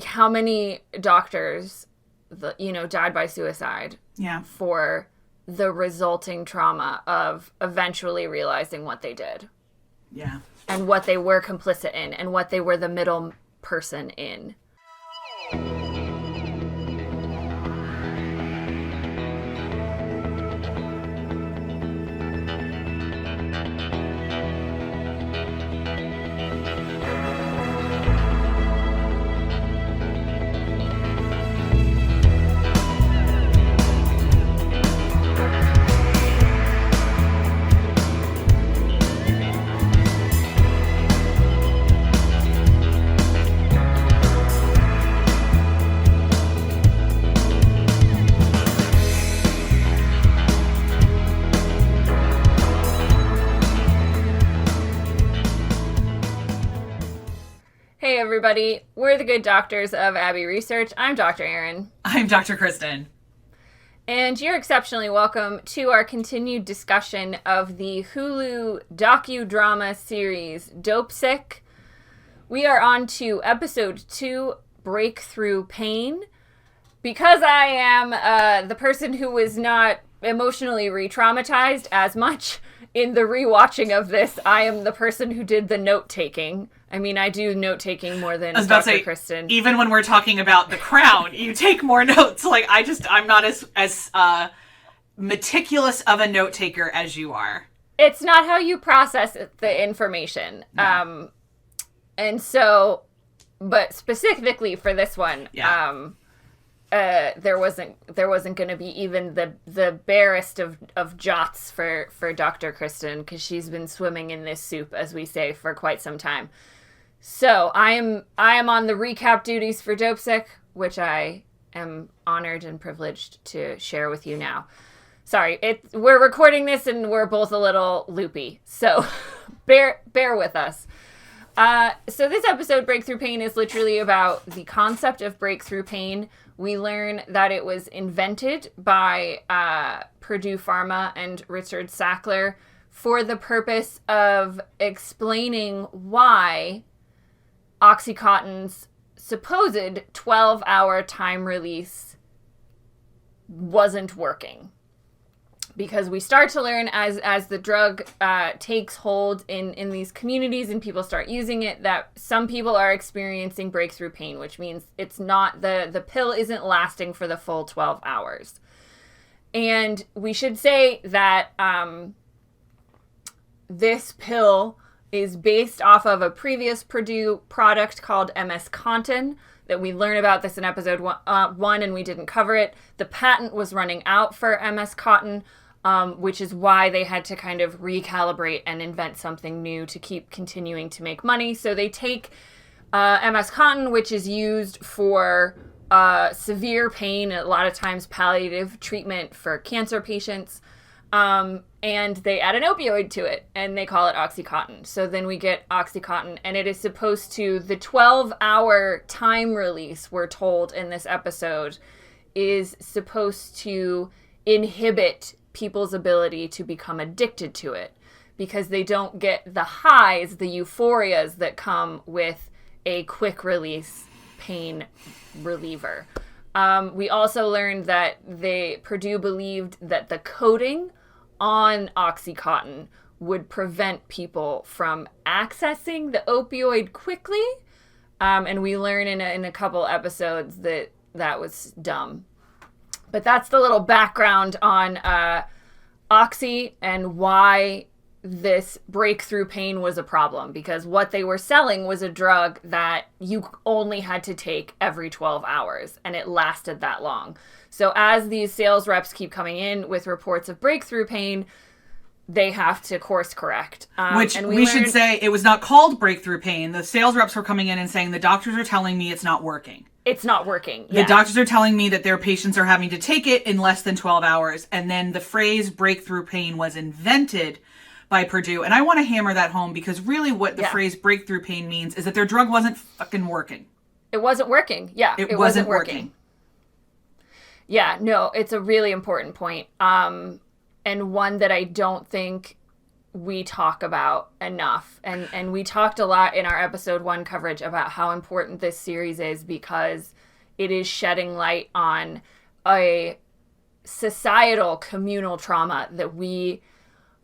how many doctors, died by suicide for the resulting trauma of eventually realizing what they did. Yeah. And what they were complicit in and what they were the middle person in. Hey everybody, we're the Good Doctors of Abbey Research. I'm Dr. Erin. I'm Dr. Kristen. And you're exceptionally welcome to our continued discussion of the Hulu docudrama series Dopesick. We are on to episode 2, Breakthrough Pain. Because I am the person who was not emotionally re-traumatized as much in the rewatching of this, I am the person who did the note-taking. I mean, I do note-taking more than Dr. Kristen. Even when we're talking about The Crown, you take more notes. Like, I'm not as meticulous of a note-taker as you are. It's not how you process the information. No. And so, but specifically for this one, there wasn't going to be even the barest of jots for Dr. Kristen, because she's been swimming in this soup, as we say, for quite some time. So I am on the recap duties for Dopesick, which I am honored and privileged to share with you now. Sorry, we're recording this and we're both a little loopy, so bear with us. So this episode, Breakthrough Pain, is literally about the concept of breakthrough pain. We learn that it was invented by Purdue Pharma and Richard Sackler for the purpose of explaining why OxyContin's supposed 12-hour time release wasn't working. Because we start to learn as the drug takes hold in these communities and people start using it, that some people are experiencing breakthrough pain, which means it's not the pill isn't lasting for the full 12 hours. And we should say that this pill is based off of a previous Purdue product called MS-Contin, that we learn about this in episode 1 and we didn't cover it. The patent was running out for MS-Contin, which is why they had to kind of recalibrate and invent something new to keep continuing to make money. So they take MS-Contin, which is used for severe pain, a lot of times palliative treatment for cancer patients, and they add an opioid to it, and they call it OxyContin. So then we get OxyContin, and it is supposed to, the 12-hour time release, we're told in this episode, is supposed to inhibit people's ability to become addicted to it, because they don't get the highs, the euphorias that come with a quick release pain reliever. We also learned that Purdue believed that the coating on OxyContin would prevent people from accessing the opioid quickly. And we learn in a couple episodes that was dumb. But that's the little background on Oxy and why this breakthrough pain was a problem, because what they were selling was a drug that you only had to take every 12 hours, and it lasted that long. So as these sales reps keep coming in with reports of breakthrough pain, they have to course correct. Which we should say, it was not called breakthrough pain. The sales reps were coming in and saying, the doctors are telling me it's not working. It's not working. Yeah. The doctors are telling me that their patients are having to take it in less than 12 hours. And then the phrase breakthrough pain was invented by Purdue. And I want to hammer that home, because really what the phrase breakthrough pain means is that their drug wasn't fucking working. It wasn't working. Yeah. It wasn't working. Yeah, no, it's a really important point. And one that I don't think we talk about enough. And we talked a lot in our episode 1 coverage about how important this series is because it is shedding light on a societal communal trauma that we,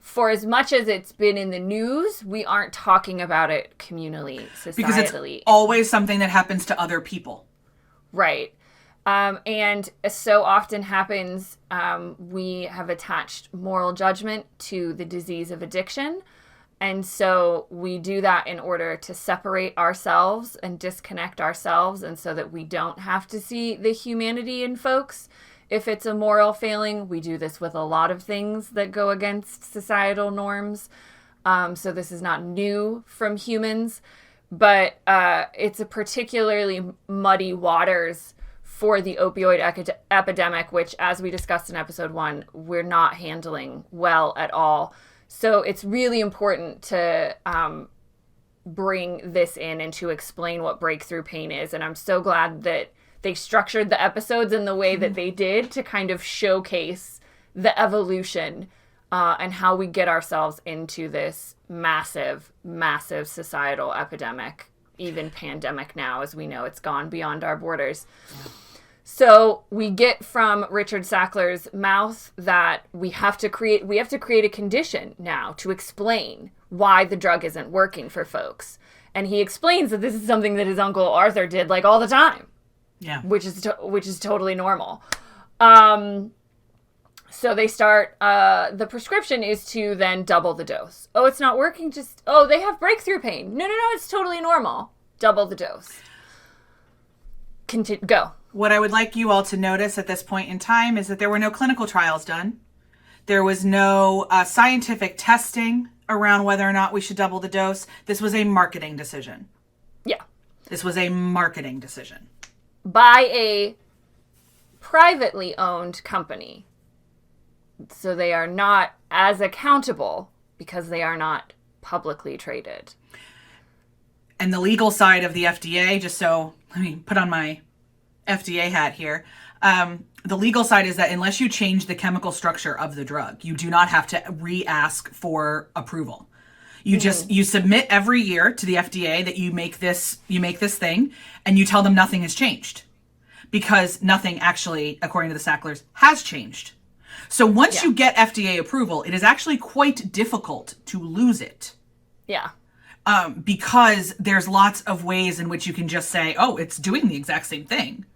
for as much as it's been in the news, we aren't talking about it communally, societally. Because it's always something that happens to other people. Right. And as so often happens, we have attached moral judgment to the disease of addiction. And so we do that in order to separate ourselves and disconnect ourselves, and so that we don't have to see the humanity in folks. If it's a moral failing, we do this with a lot of things that go against societal norms. So this is not new from humans, but it's a particularly muddy waters for the opioid epidemic, which, as we discussed in episode 1, we're not handling well at all. So it's really important to bring this in and to explain what breakthrough pain is. And I'm so glad that they structured the episodes in the way that they did to kind of showcase the evolution and how we get ourselves into this massive, massive societal epidemic, even pandemic now, as we know it's gone beyond our borders. So we get from Richard Sackler's mouth that we have to create a condition now to explain why the drug isn't working for folks. And he explains that this is something that his uncle Arthur did like all the time. Yeah. Which is totally normal. So they start, the prescription is to then double the dose. Oh, it's not working? They have breakthrough pain. No, it's totally normal. Double the dose. Go. What I would like you all to notice at this point in time is that there were no clinical trials done. There was no scientific testing around whether or not we should double the dose. This was a marketing decision. Yeah. This was a marketing decision. By a privately owned company. So they are not as accountable because they are not publicly traded. And the legal side of the FDA, just so, let me put on my FDA hat here. The legal side is that unless you change the chemical structure of the drug, you do not have to re-ask for approval. You you submit every year to the FDA that you make this thing, and you tell them nothing has changed. Because nothing actually, according to the Sacklers, has changed. So once you get FDA approval, it is actually quite difficult to lose it. Yeah. Because there's lots of ways in which you can just say, oh, it's doing the exact same thing.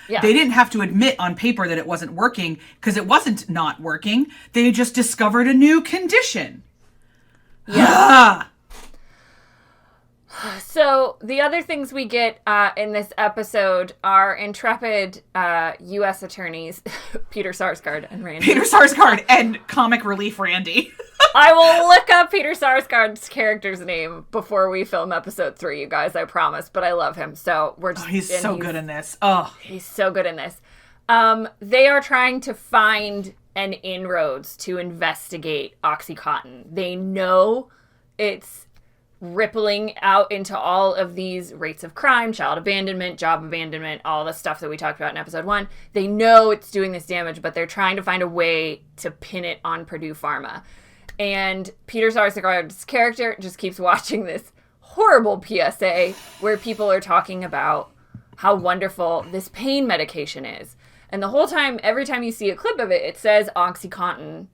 Yeah. They didn't have to admit on paper that it wasn't working because it wasn't not working. They just discovered a new condition. Yeah. So the other things we get in this episode are intrepid U.S. attorneys, Peter Sarsgaard and Randy. Peter Sarsgaard and comic relief Randy. I will look up Peter Sarsgaard's character's name before we film episode 3, you guys, I promise. But I love him, so we're just... he's so good in this. Oh, he's so good in this. They are trying to find an inroads to investigate OxyContin. They know it's rippling out into all of these rates of crime, child abandonment, job abandonment, all the stuff that we talked about in episode 1. They know it's doing this damage, but they're trying to find a way to pin it on Purdue Pharma. And Peter Sarsgaard's character just keeps watching this horrible PSA where people are talking about how wonderful this pain medication is. And the whole time, every time you see a clip of it, it says OxyContin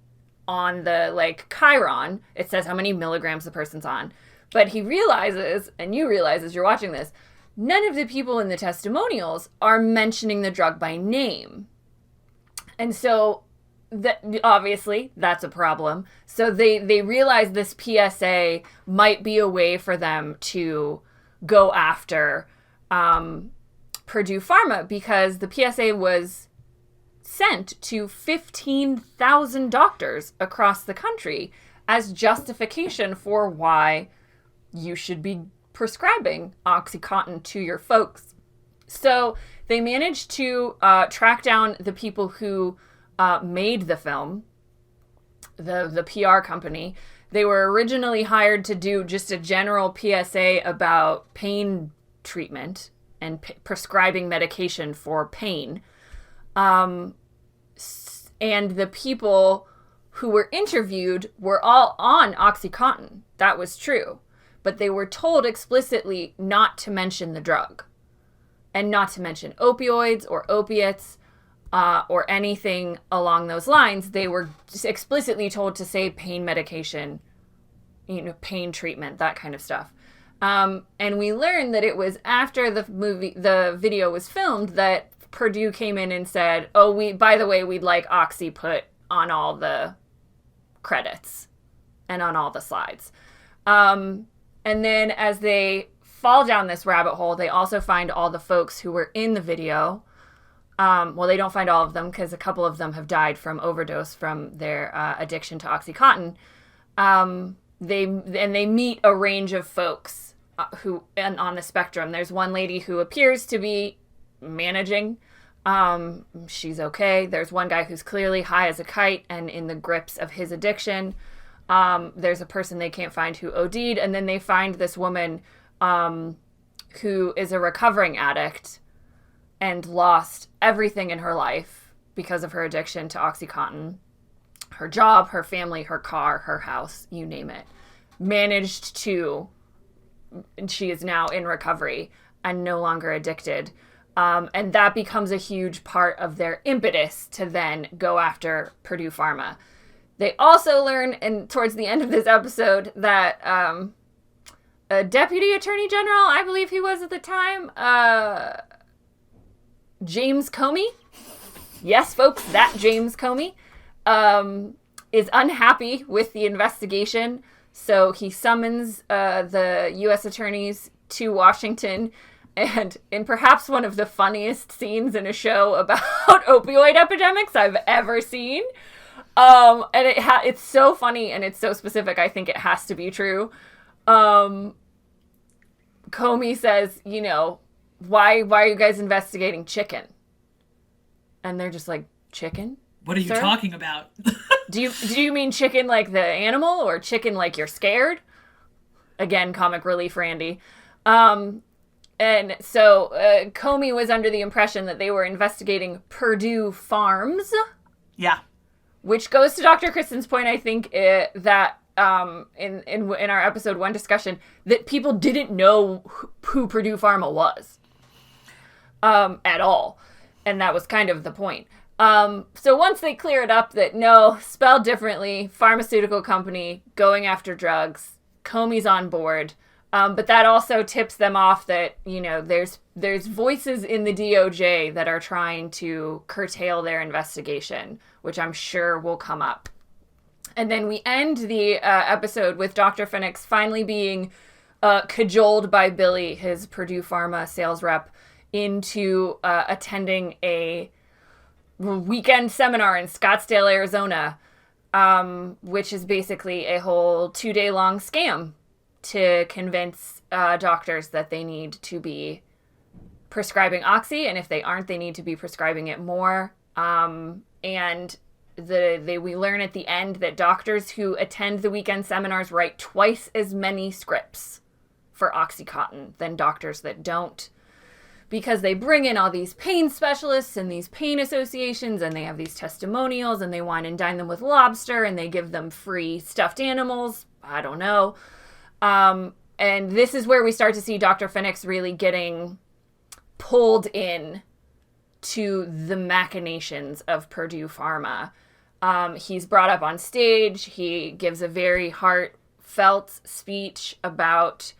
on the, chyron. It says how many milligrams the person's on. But he realizes, and you realize as you're watching this, none of the people in the testimonials are mentioning the drug by name. And so, obviously, that's a problem. So they realize this PSA might be a way for them to go after Purdue Pharma, because the PSA was sent to 15,000 doctors across the country as justification for why you should be prescribing OxyContin to your folks. So they managed to track down the people who made the film, the PR company. They were originally hired to do just a general PSA about pain treatment and prescribing medication for pain. And the people who were interviewed were all on OxyContin. That was true. But they were told explicitly not to mention the drug and not to mention opioids or opiates or anything along those lines. They were just explicitly told to say pain medication, pain treatment, that kind of stuff. And we learned that it was after the video was filmed that Purdue came in and said, by the way, we'd like Oxy put on all the credits and on all the slides. And then as they fall down this rabbit hole, they also find all the folks who were in the video. They don't find all of them because a couple of them have died from overdose from their addiction to OxyContin. They meet a range of folks who on the spectrum. There's one lady who appears to be managing. She's okay. There's one guy who's clearly high as a kite and in the grips of his addiction. There's a person they can't find who OD'd, and then they find this woman who is a recovering addict and lost everything in her life because of her addiction to OxyContin. Her job, her family, her car, her house, you name it. And she is now in recovery and no longer addicted. And that becomes a huge part of their impetus to then go after Purdue Pharma. They also learn, and towards the end of this episode, that a deputy attorney general, I believe he was at the time, James Comey. Yes, folks, that James Comey is unhappy with the investigation. So he summons the U.S. attorneys to Washington. And in perhaps one of the funniest scenes in a show about opioid epidemics I've ever seen. And it's so funny and it's so specific. I think it has to be true. Comey says, why are you guys investigating chicken? And they're just like, chicken? What are you talking about? Do you mean chicken like the animal or chicken like you're scared? Again, comic relief Randy. And so Comey was under the impression that they were investigating Purdue Farms. Yeah. Which goes to Dr. Kristen's point, I think, that in our episode 1 discussion, that people didn't know who Purdue Pharma was at all. And that was kind of the point. So once they clear it up that no, spelled differently, pharmaceutical company going after drugs, Comey's on board. But that also tips them off that, there's voices in the DOJ that are trying to curtail their investigation, which I'm sure will come up. And then we end the episode with Dr. Phoenix finally being cajoled by Billy, his Purdue Pharma sales rep, into attending a weekend seminar in Scottsdale, Arizona, which is basically a whole 2-day-long scam to convince doctors that they need to be prescribing Oxy, and if they aren't, they need to be prescribing it more. And we learn at the end that doctors who attend the weekend seminars write twice as many scripts for OxyContin than doctors that don't, because they bring in all these pain specialists and these pain associations, and they have these testimonials, and they wine and dine them with lobster, and they give them free stuffed animals. I don't know. And this is where we start to see Dr. Phoenix really getting pulled in to the machinations of Purdue Pharma. He's brought up on stage. He gives a very heartfelt speech about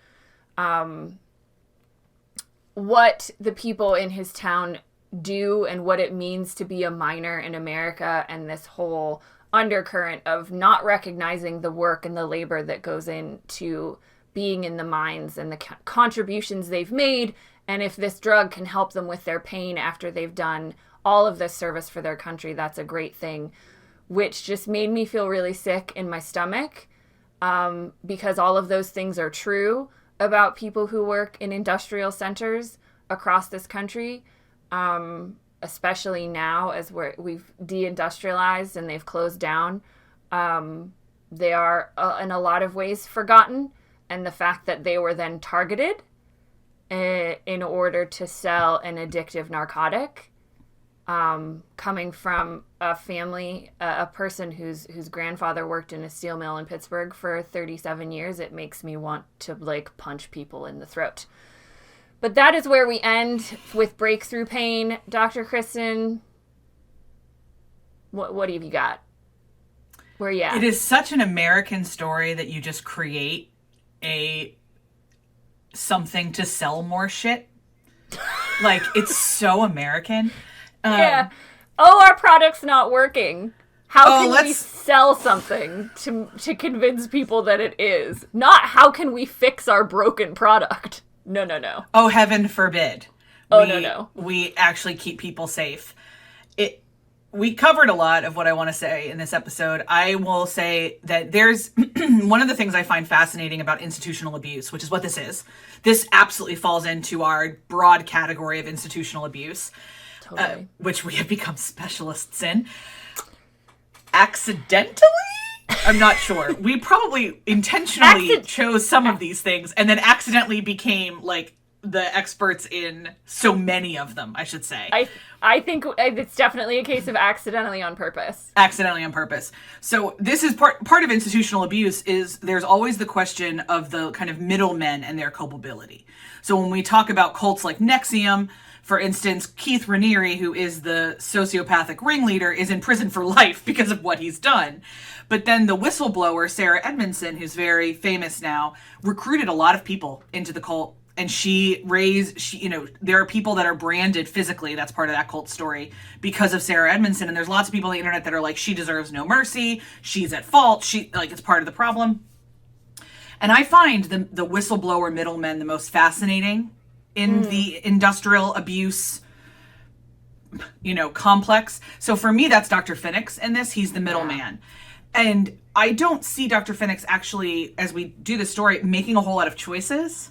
what the people in his town do and what it means to be a miner in America, and this whole undercurrent of not recognizing the work and the labor that goes into being in the mines and the contributions they've made, and if this drug can help them with their pain after they've done all of this service for their country, that's a great thing, which just made me feel really sick in my stomach, because all of those things are true about people who work in industrial centers across this country, especially now as we've deindustrialized and they've closed down. They are in a lot of ways forgotten, and the fact that they were then targeted in order to sell an addictive narcotic coming from a family, a person whose grandfather worked in a steel mill in Pittsburgh for 37 years, it makes me want to like punch people in the throat. But that is where we end with breakthrough pain. Dr. Kristen, what have you got? Where are you at? It is such an American story that you just create something to sell more shit. Like, it's so American. Yeah. Oh, our product's not working. How can we sell something to convince people that it is? Not how can we fix our broken product? No. Oh, heaven forbid. No. We actually keep people safe. We covered a lot of what I want to say in this episode. I will say that there's one of the things I find fascinating about institutional abuse, which is what this is. This absolutely falls into our broad category of institutional abuse, totally. Which we have become specialists in. Accidentally? I'm not sure. We probably intentionally chose some of these things and then accidentally became like the experts in so many of them, I should say. I think it's definitely a case of accidentally on purpose. Accidentally on purpose. So this is part of institutional abuse is there's always the question of the kind of middlemen and their culpability. So when we talk about cults like Nexium, for instance, Keith Raniere, who is the sociopathic ringleader, is in prison for life because of what he's done. But then the whistleblower, Sarah Edmondson, who's very famous now, recruited a lot of people into the cult. And there are people that are branded physically, that's part of that cult story, because of Sarah Edmondson. And there's lots of people on the internet that are like, she deserves no mercy, she's at fault, it's part of the problem. And I find the whistleblower middlemen the most fascinating in the industrial abuse, complex. So for me, that's Dr. Phoenix in this. He's the middleman. And I don't see Dr. Phoenix actually, as we do the story, making a whole lot of choices.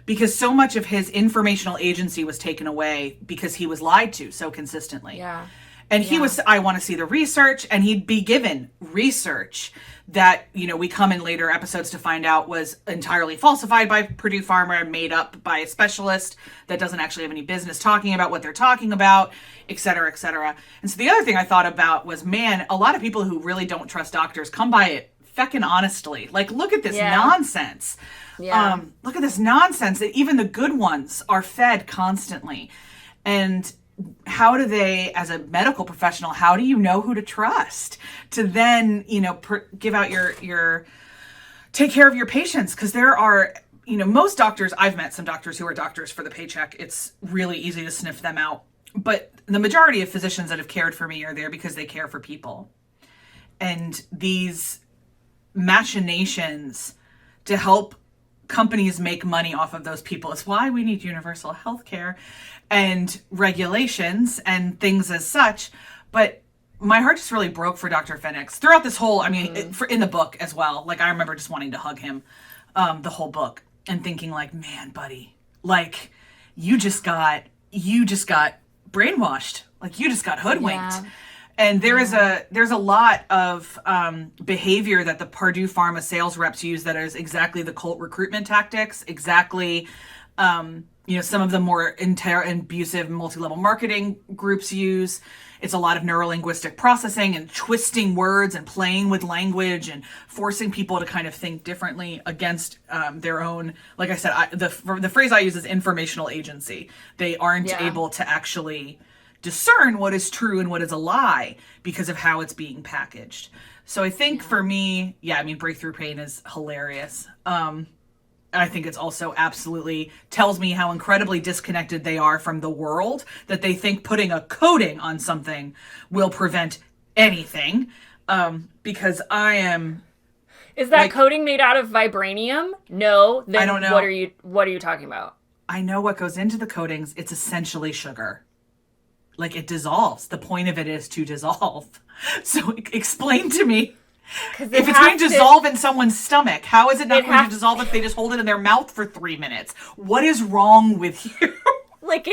Because so much of his informational agency was taken away because he was lied to so consistently. Yeah. And he was, I want to see the research, and he'd be given research that, we come in later episodes to find out was entirely falsified by Purdue Pharma and made up by a specialist that doesn't actually have any business talking about what they're talking about, et cetera, et cetera. And so the other thing I thought about was, man, a lot of people who really don't trust doctors come by it feckin' honestly. Like, look at this nonsense. Yeah. Look at this nonsense that even the good ones are fed constantly. And how do they, as a medical professional, how do you know who to trust to then, give out take care of your patients? Because there are, most doctors, I've met some doctors who are doctors for the paycheck. It's really easy to sniff them out. But the majority of physicians that have cared for me are there because they care for people. And these machinations to help companies make money off of those people. It's why we need universal health care and regulations and things as such. But my heart just really broke for Dr. Phoenix throughout this whole, in the book as well. Like, I remember just wanting to hug him the whole book and thinking like, man, buddy, like you just got brainwashed. Like you just got hoodwinked. Yeah. And there's a lot of behavior that the Purdue Pharma sales reps use that is exactly the cult recruitment tactics, exactly, some of the more abusive multi-level marketing groups use. It's a lot of neurolinguistic processing and twisting words and playing with language and forcing people to kind of think differently against their own, like I said, the phrase I use is informational agency. They aren't able to actually discern what is true and what is a lie because of how it's being packaged. So I think for me, breakthrough pain is hilarious. I think it's also absolutely tells me how incredibly disconnected they are from the world, that they think putting a coating on something will prevent anything. Because I am... Is that coating made out of vibranium? No. Then I don't know. What are you talking about? I know what goes into the coatings. It's essentially sugar. Like, it dissolves. The point of it is to dissolve. So explain to me, if it's going to dissolve in someone's stomach, how is it not going to dissolve if they just hold it in their mouth for 3 minutes? What is wrong with you? Like,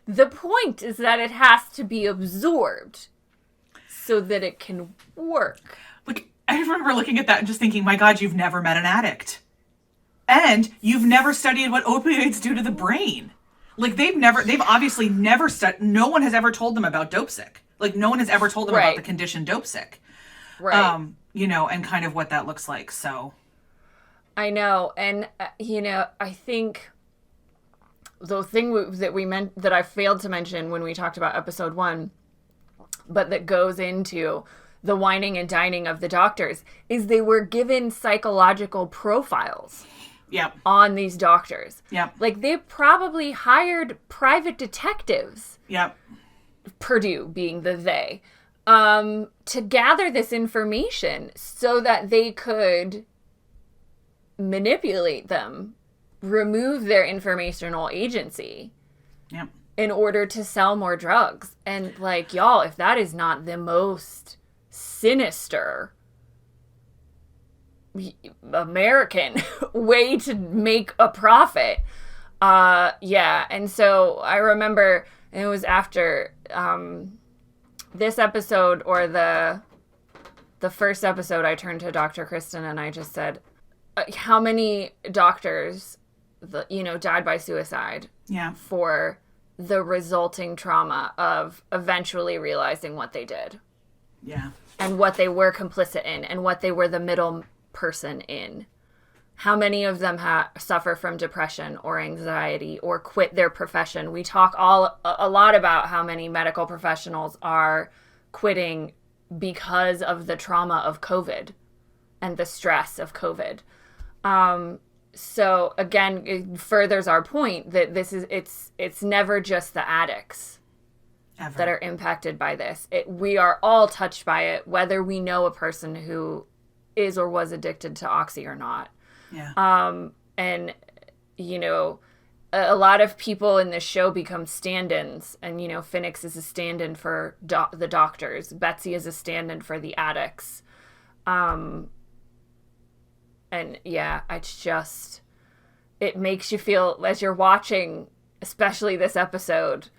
the point is that it has to be absorbed so that it can work. Like, I remember looking at that and just thinking, my God, you've never met an addict. And you've never studied what opioids do to the brain. Like they've obviously never said, no one has ever told them about Dopesick. Like no one has ever told them about the condition Dopesick. Right. You know, and kind of what that looks like. So. I know. And, you know, I think the thing that I failed to mention when we talked about episode 1, but that goes into the whining and dining of the doctors, is they were given psychological profiles. Yep. On these doctors. Yep. Like, they probably hired private detectives. Yep. Purdue being the they. To gather this information so that they could manipulate them, remove their informational agency. Yep. In order to sell more drugs. And, like, y'all, if that is not the most sinister American way to make a profit. Yeah. And so I remember, and it was after this episode or the first episode, I turned to Dr. Kristen and I just said, how many doctors, died by suicide? Yeah. For the resulting trauma of eventually realizing what they did. Yeah. And what they were complicit in and what they were the middle person in. How many of them suffer from depression or anxiety or quit their profession? We talk a lot about how many medical professionals are quitting because of the trauma of COVID and the stress of COVID. So again, it furthers our point that it's never just the addicts Ever. that are impacted by this. We are all touched by it, whether we know a person who is or was addicted to Oxy or not. Yeah. And, a lot of people in this show become stand-ins. And, Phoenix is a stand-in for the doctors. Betsy is a stand-in for the addicts. And, yeah, it makes you feel, as you're watching, especially this episode,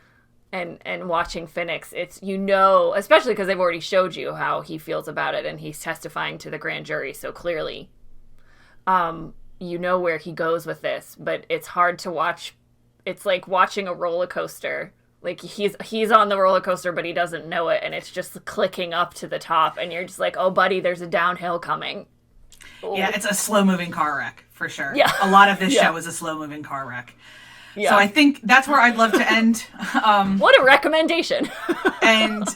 and watching Phoenix, it's, especially because they've already showed you how he feels about it and he's testifying to the grand jury so clearly. Where he goes with this, but it's hard to watch. It's like watching a roller coaster. Like he's on the roller coaster, but he doesn't know it, and it's just clicking up to the top, and you're just like, oh, buddy, there's a downhill coming. Ooh. Yeah, it's a slow-moving car wreck, for sure. Yeah. A lot of this show is a slow-moving car wreck. Yeah. So I think that's where I'd love to end. What a recommendation. And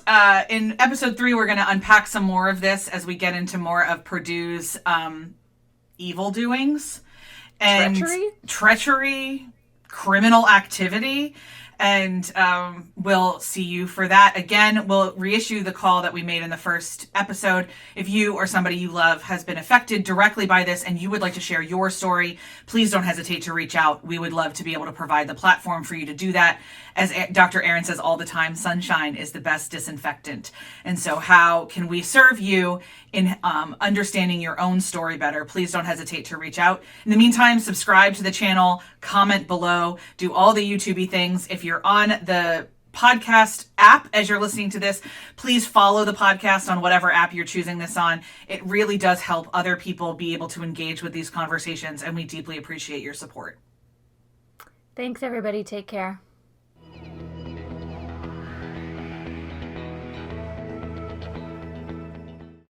in episode 3, we're going to unpack some more of this as we get into more of Purdue's evil doings. And treachery, criminal activity. And we'll see you for that. Again, we'll reissue the call that we made in the first episode. If you or somebody you love has been affected directly by this and you would like to share your story, please don't hesitate to reach out. We would love to be able to provide the platform for you to do that. As Dr. Aaron says all the time, sunshine is the best disinfectant. And so how can we serve you in understanding your own story better? Please don't hesitate to reach out. In the meantime, subscribe to the channel, comment below, do all the YouTube-y things. If you're on the podcast app as you're listening to this, please follow the podcast on whatever app you're choosing this on. It really does help other people be able to engage with these conversations, and we deeply appreciate your support. Thanks, everybody. Take care.